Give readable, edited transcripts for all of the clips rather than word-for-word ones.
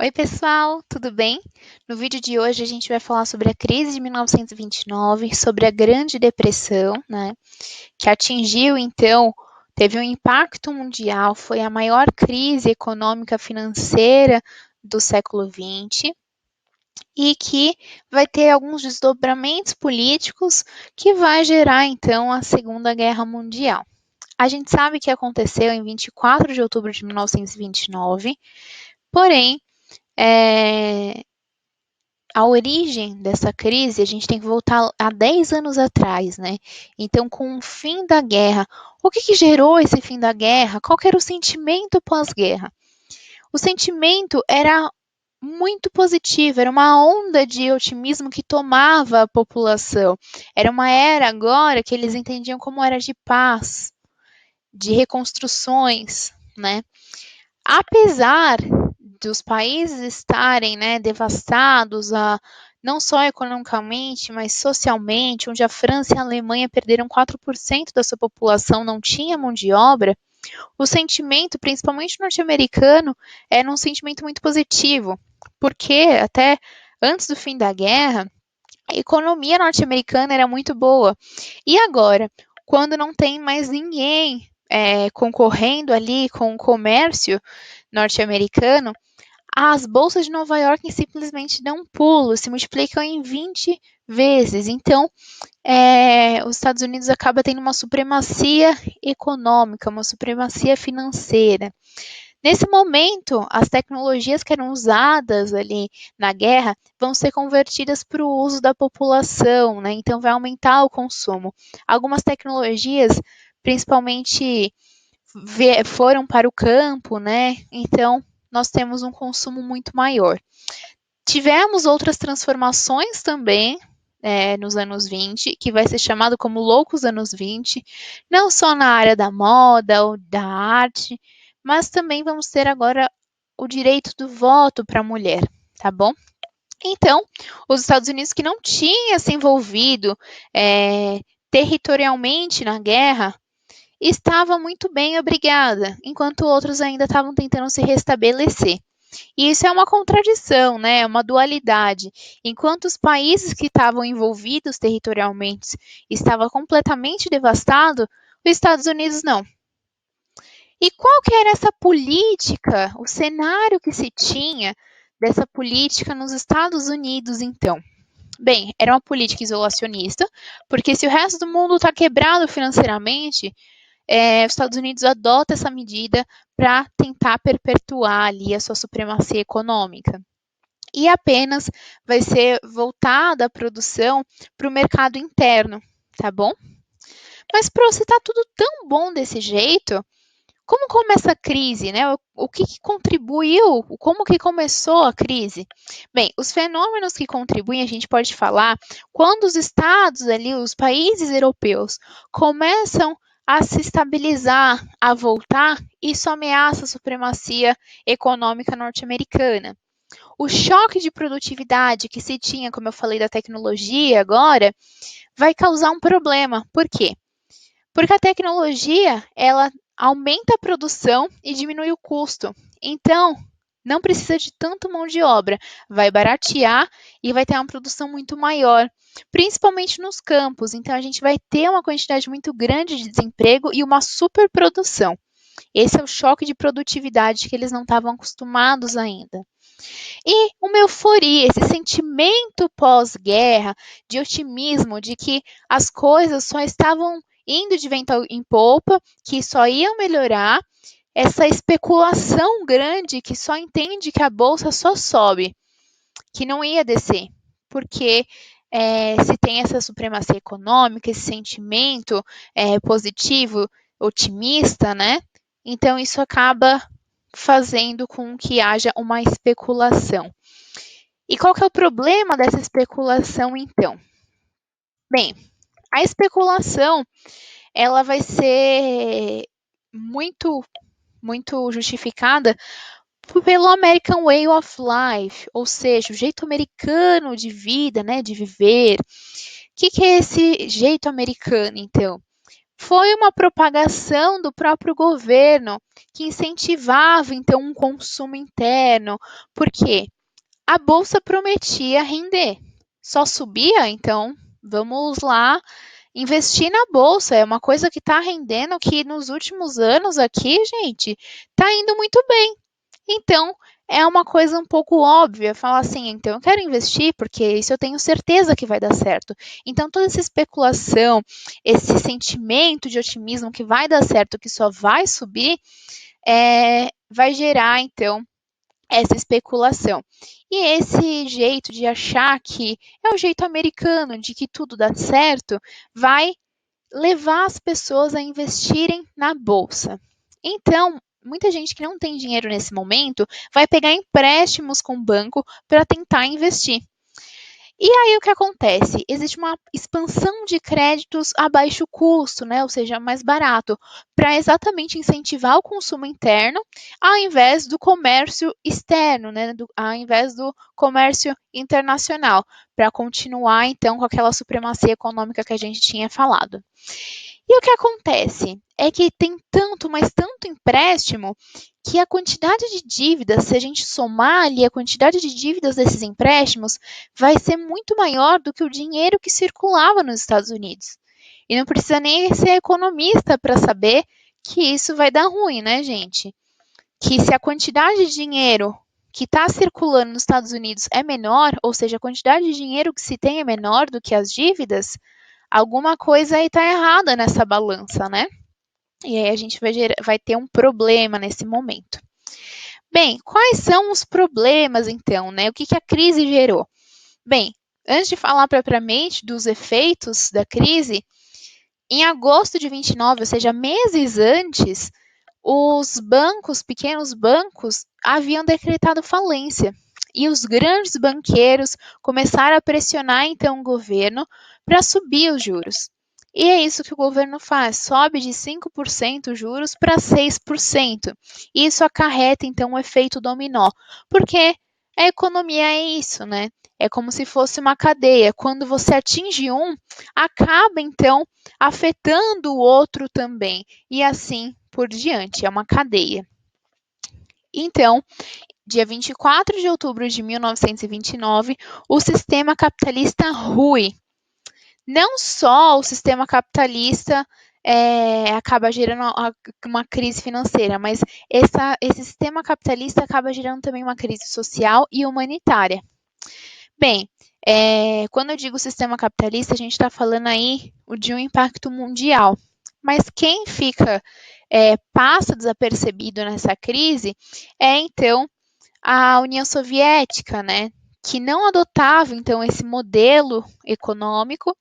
Oi, pessoal, tudo bem? No vídeo de hoje a gente vai falar sobre a crise de 1929, sobre a Grande Depressão, né, que atingiu, então, teve um impacto mundial, foi a maior crise econômica financeira do século XX e que vai ter alguns desdobramentos políticos que vai gerar, então, a Segunda Guerra Mundial. A gente sabe que aconteceu em 24 de outubro de 1929, porém, a origem dessa crise, a gente tem que voltar a 10 anos atrás, né? Então, com o fim da guerra, o que gerou esse fim da guerra? Qual que era o sentimento pós-guerra? O sentimento era muito positivo, era uma onda de otimismo que tomava a população. Era uma era agora que eles entendiam como era de paz, de reconstruções, né? Apesar dos países estarem, né, devastados, não só economicamente, mas socialmente, onde a França e a Alemanha perderam 4% da sua população, não tinha mão de obra, o sentimento, principalmente norte-americano, era um sentimento muito positivo, porque até antes do fim da guerra, a economia norte-americana era muito boa. E agora, quando não tem mais ninguém concorrendo ali com o comércio norte-americano, as bolsas de Nova York simplesmente dão um pulo, se multiplicam em 20 vezes. Então, os Estados Unidos acaba tendo uma supremacia econômica, uma supremacia financeira. Nesse momento, as tecnologias que eram usadas ali na guerra vão ser convertidas para o uso da população, né? Então vai aumentar o consumo. Algumas tecnologias, principalmente, foram para o campo, né? Então nós temos um consumo muito maior. Tivemos outras transformações também, nos anos 20, que vai ser chamado como loucos anos 20, não só na área da moda ou da arte, mas também vamos ter agora o direito do voto para a mulher, tá bom? Então, os Estados Unidos que não tinha se envolvido territorialmente na guerra, estava muito bem, obrigada, enquanto outros ainda estavam tentando se restabelecer. E isso é uma contradição, né? É uma dualidade. Enquanto os países que estavam envolvidos territorialmente estavam completamente devastados, os Estados Unidos não. E qual que era essa política, o cenário que se tinha dessa política nos Estados Unidos, então? Bem, era uma política isolacionista, porque se o resto do mundo está quebrado financeiramente, os Estados Unidos adota essa medida para tentar perpetuar ali a sua supremacia econômica. E apenas vai ser voltada a produção para o mercado interno, tá bom? Mas para você estar tudo tão bom desse jeito, como começa a crise, né? O que contribuiu? Como que começou a crise? Bem, os fenômenos que contribuem, a gente pode falar, quando os estados ali, os países europeus, começam a se estabilizar, a voltar, isso ameaça a supremacia econômica norte-americana. O choque de produtividade que se tinha, como eu falei da tecnologia agora, vai causar um problema. Por quê? Porque a tecnologia, ela aumenta a produção e diminui o custo. Então, não precisa de tanta mão de obra, vai baratear e vai ter uma produção muito maior, principalmente nos campos. Então, a gente vai ter uma quantidade muito grande de desemprego e uma superprodução. Esse é o choque de produtividade que eles não estavam acostumados ainda. E uma euforia, esse sentimento pós-guerra, de otimismo, de que as coisas só estavam indo de vento em polpa, que só iam melhorar, essa especulação grande que só entende que a bolsa só sobe, que não ia descer, porque se tem essa supremacia econômica, esse sentimento positivo, otimista, né? Então isso acaba fazendo com que haja uma especulação. E qual que é o problema dessa especulação, então? Bem, a especulação, ela vai ser muito justificada pelo American Way of Life, ou seja, o jeito americano de vida, né, de viver. O que é esse jeito americano, então? foi uma propagação do próprio governo que incentivava então um consumo interno. Por quê? A bolsa prometia render. Só subia, então vamos lá investir na bolsa. É uma coisa que está rendendo que nos últimos anos aqui, gente, está indo muito bem. Então, é uma coisa um pouco óbvia falar assim, então eu quero investir porque isso eu tenho certeza que vai dar certo. Então, toda essa especulação, esse sentimento de otimismo que vai dar certo, que só vai subir, vai gerar, então, essa especulação. E esse jeito de achar que é o jeito americano, de que tudo dá certo, vai levar as pessoas a investirem na bolsa. Então, muita gente que não tem dinheiro nesse momento vai pegar empréstimos com o banco para tentar investir. E aí o que acontece? Existe uma expansão de créditos a baixo custo, né? Ou seja, mais barato, para exatamente incentivar o consumo interno, ao invés do comércio externo, né? Ao invés do comércio internacional, para continuar então com aquela supremacia econômica que a gente tinha falado. E o que acontece é que tem tanto, mas tanto empréstimo, que a quantidade de dívidas, se a gente somar ali a quantidade de dívidas desses empréstimos, vai ser muito maior do que o dinheiro que circulava nos Estados Unidos. E não precisa nem ser economista para saber que isso vai dar ruim, né, gente? Que se a quantidade de dinheiro que está circulando nos Estados Unidos é menor, ou seja, a quantidade de dinheiro que se tem é menor do que as dívidas, alguma coisa aí está errada nessa balança, né? E aí a gente vai ter um problema nesse momento. Bem, quais são os problemas então, né? O que a crise gerou? Bem, antes de falar propriamente dos efeitos da crise, em agosto de 29, ou seja, meses antes, os bancos, pequenos bancos, haviam decretado falência. E os grandes banqueiros começaram a pressionar então o governo para subir os juros. E é isso que o governo faz, sobe de 5% os juros para 6%. Isso acarreta então um efeito dominó, porque a economia é isso, né? É como se fosse uma cadeia. Quando você atinge um, acaba então afetando o outro também. E assim por diante, é uma cadeia. Então, dia 24 de outubro de 1929, o sistema capitalista rui. Não só o sistema capitalista acaba gerando uma crise financeira, mas esse sistema capitalista acaba gerando também uma crise social e humanitária. Bem, quando eu digo sistema capitalista, a gente está falando aí de um impacto mundial. Mas quem passa desapercebido nessa crise é então a União Soviética, né? Que não adotava então esse modelo econômico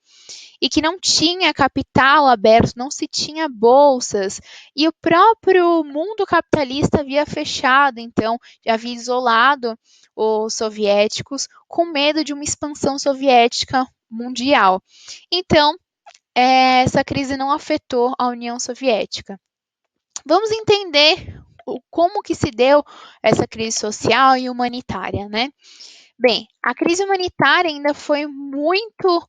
e que não tinha capital aberto, não se tinha bolsas, e o próprio mundo capitalista havia fechado, então, havia isolado os soviéticos com medo de uma expansão soviética mundial. Então, essa crise não afetou a União Soviética. Vamos entender como que se deu essa crise social e humanitária, né? Bem, a crise humanitária ainda foi muito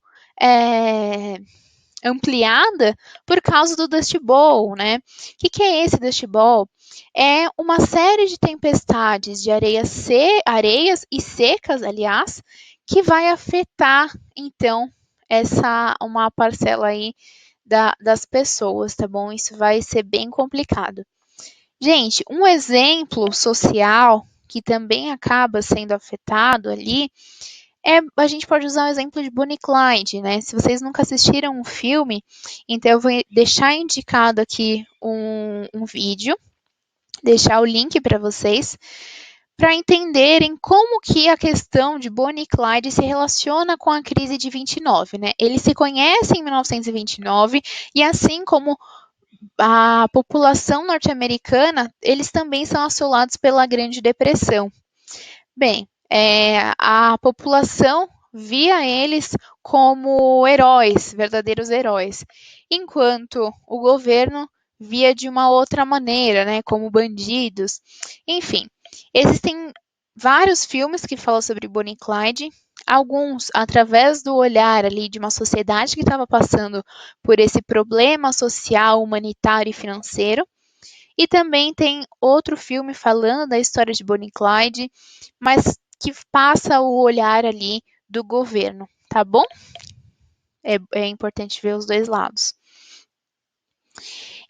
ampliada por causa do Dust Bowl, né? O que é esse Dust Bowl? É uma série de tempestades de areias e secas, aliás, que vai afetar, então, uma parcela aí das pessoas, tá bom? Isso vai ser bem complicado. Gente, um exemplo social que também acaba sendo afetado ali a gente pode usar o exemplo de Bonnie e Clyde, né? Se vocês nunca assistiram um filme, então eu vou deixar indicado aqui um vídeo, deixar o link para vocês, para entenderem como que a questão de Bonnie e Clyde se relaciona com a crise de 29, né? Eles se conhecem em 1929 e assim como a população norte-americana, eles também são assolados pela Grande Depressão. Bem, a população via eles como heróis, verdadeiros heróis, enquanto o governo via de uma outra maneira, né, como bandidos. Enfim, existem vários filmes que falam sobre Bonnie e Clyde. alguns através do olhar ali de uma sociedade que estava passando por esse problema social, humanitário e financeiro. E também tem outro filme falando da história de Bonnie e Clyde, mas que passa o olhar ali do governo, tá bom? É importante ver os dois lados.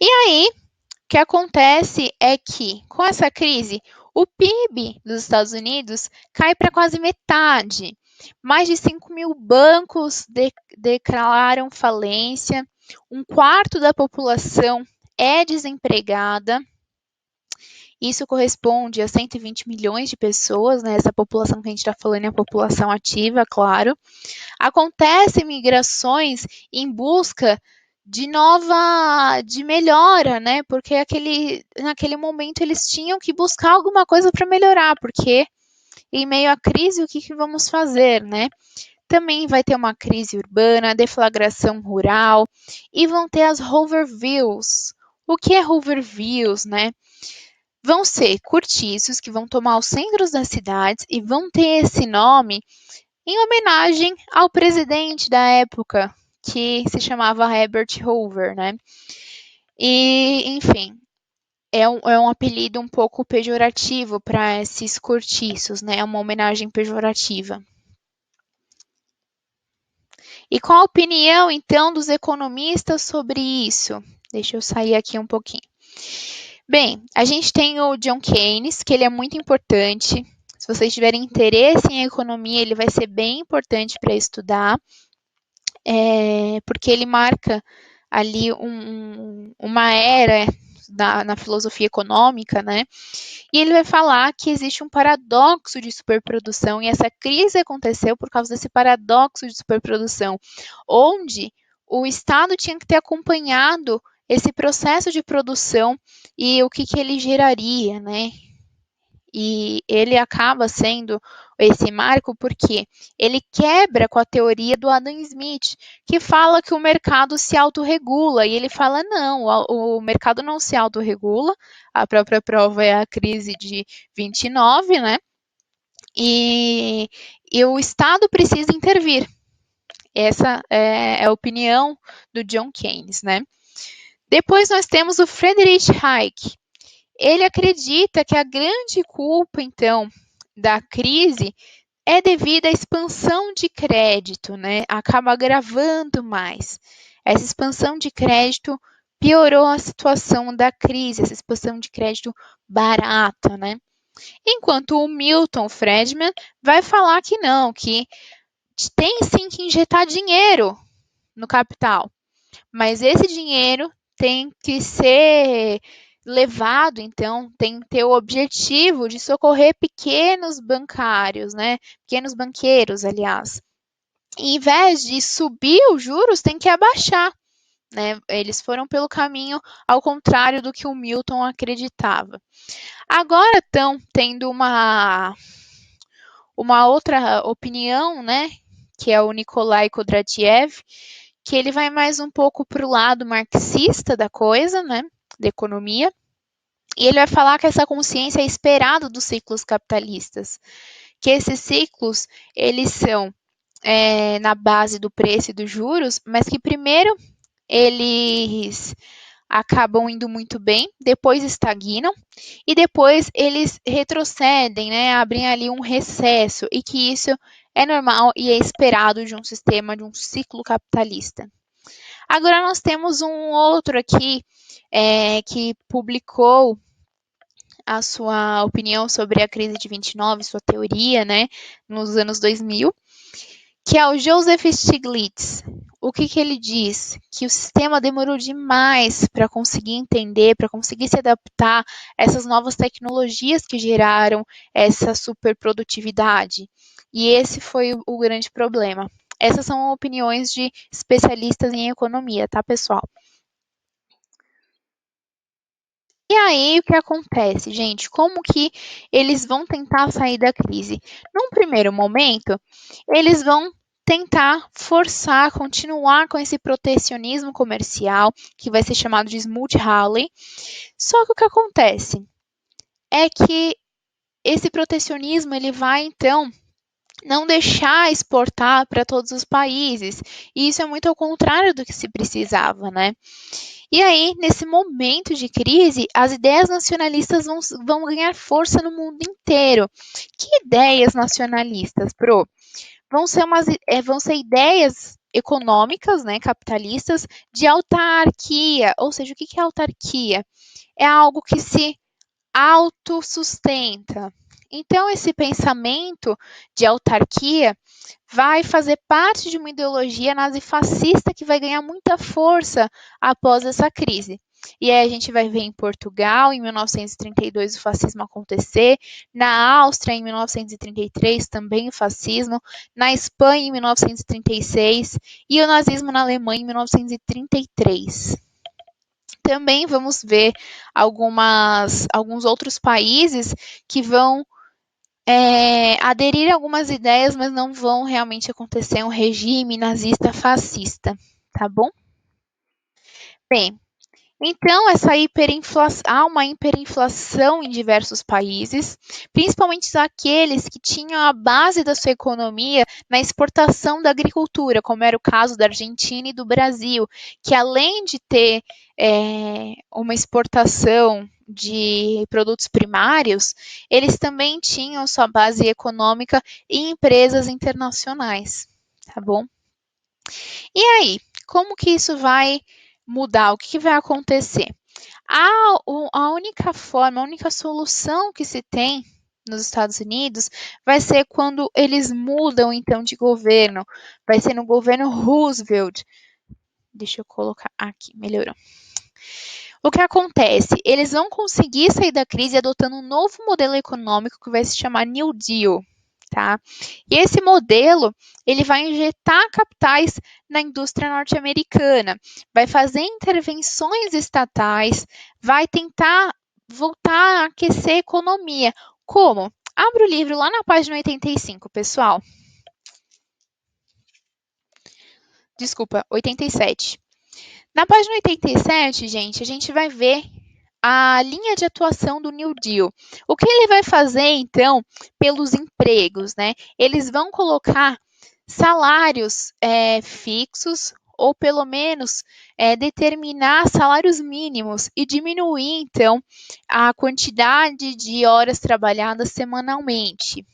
E aí, o que acontece é que, com essa crise, o PIB dos Estados Unidos cai para quase metade. Mais de 5 mil bancos declararam falência, um quarto da população é desempregada. Isso corresponde a 120 milhões de pessoas, né? Essa população que a gente está falando é a população ativa, claro. Acontecem migrações em busca de melhora, né? Porque naquele momento eles tinham que buscar alguma coisa para melhorar, porque em meio à crise, o que vamos fazer, né? Também vai ter uma crise urbana, deflagração rural, e vão ter as Hoovervilles. O que é Hoovervilles, né? Vão ser cortiços que vão tomar os centros das cidades e vão ter esse nome em homenagem ao presidente da época, que se chamava Herbert Hoover, né? E, enfim, é um apelido um pouco pejorativo para esses cortiços, né? É uma homenagem pejorativa. E qual a opinião, então, dos economistas sobre isso? Deixa eu sair aqui um pouquinho. Bem, a gente tem o John Keynes, que ele é muito importante. Se vocês tiverem interesse em economia, ele vai ser bem importante para estudar, porque ele marca ali uma era na filosofia econômica, né? E ele vai falar que existe um paradoxo de superprodução, e essa crise aconteceu por causa desse paradoxo de superprodução, onde o Estado tinha que ter acompanhado esse processo de produção e o que ele geraria, né? E ele acaba sendo esse marco porque ele quebra com a teoria do Adam Smith, que fala que o mercado se autorregula, e ele fala não, o mercado não se autorregula, a própria prova é a crise de 29, né? E o Estado precisa intervir. Essa é a opinião do John Keynes, né? Depois nós temos o Friedrich Hayek. Ele acredita que a grande culpa, então, da crise é devido à expansão de crédito, né? Acaba agravando mais. Essa expansão de crédito piorou a situação da crise, essa expansão de crédito barata, né? Enquanto o Milton Friedman vai falar que não, que tem sim que injetar dinheiro no capital, mas esse dinheiro tem que ser levado, então, tem que ter o objetivo de socorrer pequenos bancários, né? Pequenos banqueiros, aliás. E, em vez de subir os juros, tem que abaixar, né? Eles foram pelo caminho ao contrário do que o Milton acreditava. Agora estão tendo uma outra opinião, né? Que é o Nikolai Kondratiev, que ele vai mais um pouco para o lado marxista da coisa, né? Da economia. E ele vai falar que essa consciência é esperada dos ciclos capitalistas, que esses ciclos eles são na base do preço e dos juros, mas que primeiro eles acabam indo muito bem, depois estagnam e depois eles retrocedem, né, abrem ali um recesso, e que isso é normal e é esperado de um sistema, de um ciclo capitalista. Agora nós temos um outro aqui que publicou a sua opinião sobre a crise de 29, sua teoria, né, nos anos 2000, que é o Joseph Stiglitz. O que ele diz? Que o sistema demorou demais para conseguir entender, para conseguir se adaptar a essas novas tecnologias que geraram essa superprodutividade. E esse foi o grande problema. Essas são opiniões de especialistas em economia, tá, pessoal? E aí, o que acontece, gente? Como que eles vão tentar sair da crise? Num primeiro momento, eles vão tentar forçar, continuar com esse protecionismo comercial, que vai ser chamado de Smoot-Hawley. Só que o que acontece é que esse protecionismo ele vai, então, não deixar exportar para todos os países. E isso é muito ao contrário do que se precisava, né? E aí, nesse momento de crise, as ideias nacionalistas vão ganhar força no mundo inteiro. Que ideias nacionalistas, Pro? Vão ser ideias econômicas, né, capitalistas, de autarquia. Ou seja, o que é autarquia? É algo que se autossustenta. Então, esse pensamento de autarquia vai fazer parte de uma ideologia nazifascista que vai ganhar muita força após essa crise. E aí a gente vai ver em Portugal, em 1932, o fascismo acontecer, na Áustria, em 1933, também o fascismo, na Espanha, em 1936, e o nazismo na Alemanha, em 1933. Também vamos ver alguns outros países que vão aderir a algumas ideias, mas não vão realmente acontecer um regime nazista fascista, tá bom? Bem, então há uma hiperinflação em diversos países, principalmente aqueles que tinham a base da sua economia na exportação da agricultura, como era o caso da Argentina e do Brasil, que além de ter uma exportação de produtos primários, eles também tinham sua base econômica em empresas internacionais, tá bom? E aí, como que isso vai mudar? O que vai acontecer? A única forma, a única solução que se tem nos Estados Unidos vai ser quando eles mudam então de governo. Vai ser no governo Roosevelt. Deixa eu colocar aqui, melhorou. O que acontece? Eles vão conseguir sair da crise adotando um novo modelo econômico que vai se chamar New Deal, tá? E esse modelo, ele vai injetar capitais na indústria norte-americana, vai fazer intervenções estatais, vai tentar voltar a aquecer a economia. Como? Abra o livro lá na página 85, pessoal. Desculpa, 87. Na página 87, gente, a gente vai ver a linha de atuação do New Deal. O que ele vai fazer, então, pelos empregos, né? Eles vão colocar salários fixos ou pelo menos determinar salários mínimos e diminuir, então, a quantidade de horas trabalhadas semanalmente.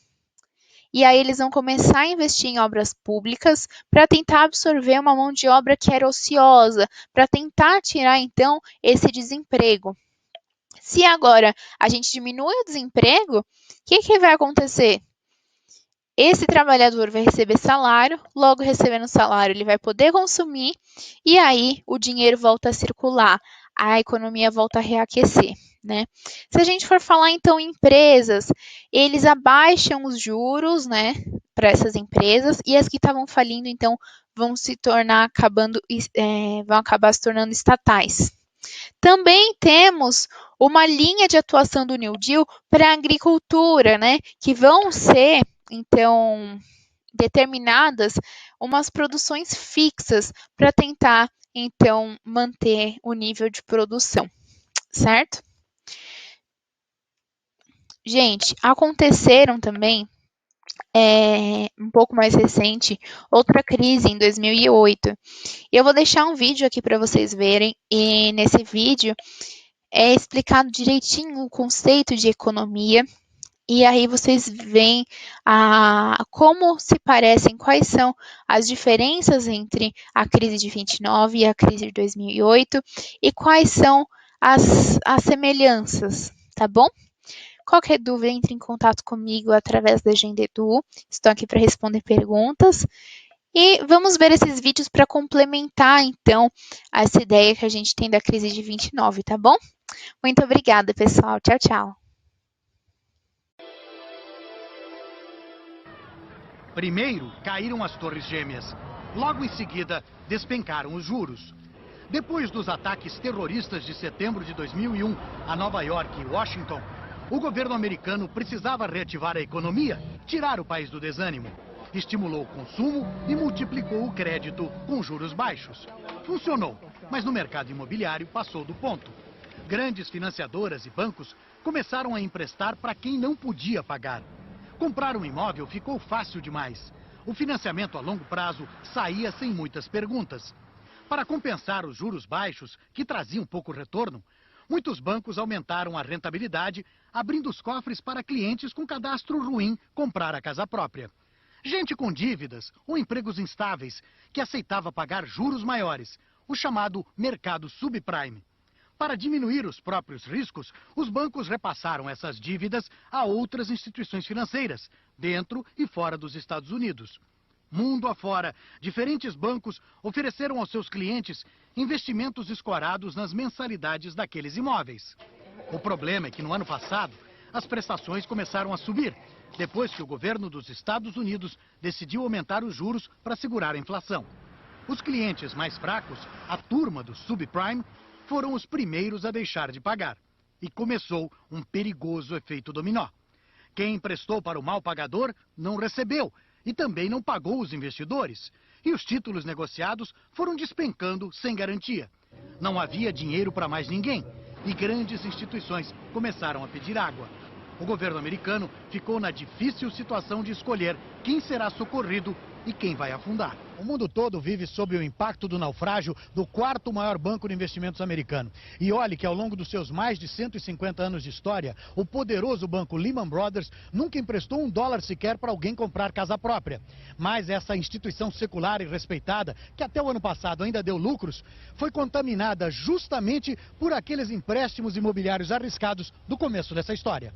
E aí eles vão começar a investir em obras públicas para tentar absorver uma mão de obra que era ociosa, para tentar tirar, então, esse desemprego. Se agora a gente diminui o desemprego, o que vai acontecer? Esse trabalhador vai receber salário, logo recebendo salário ele vai poder consumir e aí o dinheiro volta a circular, a economia volta a reaquecer, né? Se a gente for falar então em empresas, eles abaixam os juros, né, para essas empresas e as que estavam falindo então vão acabar se tornando estatais. Também temos uma linha de atuação do New Deal para a agricultura, né, que vão ser então determinadas umas produções fixas para tentar então manter o nível de produção, certo? Gente, aconteceram também um pouco mais recente, outra crise em 2008. Eu vou deixar um vídeo aqui para vocês verem, e nesse vídeo é explicado direitinho o conceito de economia, e aí vocês veem como se parecem, quais são as diferenças entre a crise de 29 e a crise de 2008 e quais são as semelhanças, tá bom? Qualquer dúvida, entre em contato comigo através da Agenda Edu. Estou aqui para responder perguntas. E vamos ver esses vídeos para complementar, então, essa ideia que a gente tem da crise de 29, tá bom? Muito obrigada, pessoal. Tchau, tchau. Primeiro, caíram as Torres Gêmeas. Logo em seguida, despencaram os juros. Depois dos ataques terroristas de setembro de 2001 a Nova York e Washington, o governo americano precisava reativar a economia, tirar o país do desânimo. Estimulou o consumo e multiplicou o crédito com juros baixos. Funcionou, mas no mercado imobiliário passou do ponto. Grandes financiadoras e bancos começaram a emprestar para quem não podia pagar. Comprar um imóvel ficou fácil demais. O financiamento a longo prazo saía sem muitas perguntas. Para compensar os juros baixos, que traziam pouco retorno, muitos bancos aumentaram a rentabilidade, abrindo os cofres para clientes com cadastro ruim comprar a casa própria. Gente com dívidas ou empregos instáveis que aceitava pagar juros maiores, o chamado mercado subprime. Para diminuir os próprios riscos, os bancos repassaram essas dívidas a outras instituições financeiras, dentro e fora dos Estados Unidos. Mundo afora, diferentes bancos ofereceram aos seus clientes investimentos escorados nas mensalidades daqueles imóveis. O problema é que no ano passado, as prestações começaram a subir, depois que o governo dos Estados Unidos decidiu aumentar os juros para segurar a inflação. Os clientes mais fracos, a turma do subprime, foram os primeiros a deixar de pagar. E começou um perigoso efeito dominó. Quem emprestou para o mal pagador não recebeu e também não pagou os investidores. E os títulos negociados foram despencando sem garantia. Não havia dinheiro para mais ninguém e grandes instituições começaram a pedir água. O governo americano ficou na difícil situação de escolher quem será socorrido e quem vai afundar. O mundo todo vive sob o impacto do naufrágio do quarto maior banco de investimentos americano. E olhe que ao longo dos seus mais de 150 anos de história, o poderoso banco Lehman Brothers nunca emprestou $1 sequer para alguém comprar casa própria. Mas essa instituição secular e respeitada, que até o ano passado ainda deu lucros, foi contaminada justamente por aqueles empréstimos imobiliários arriscados do começo dessa história.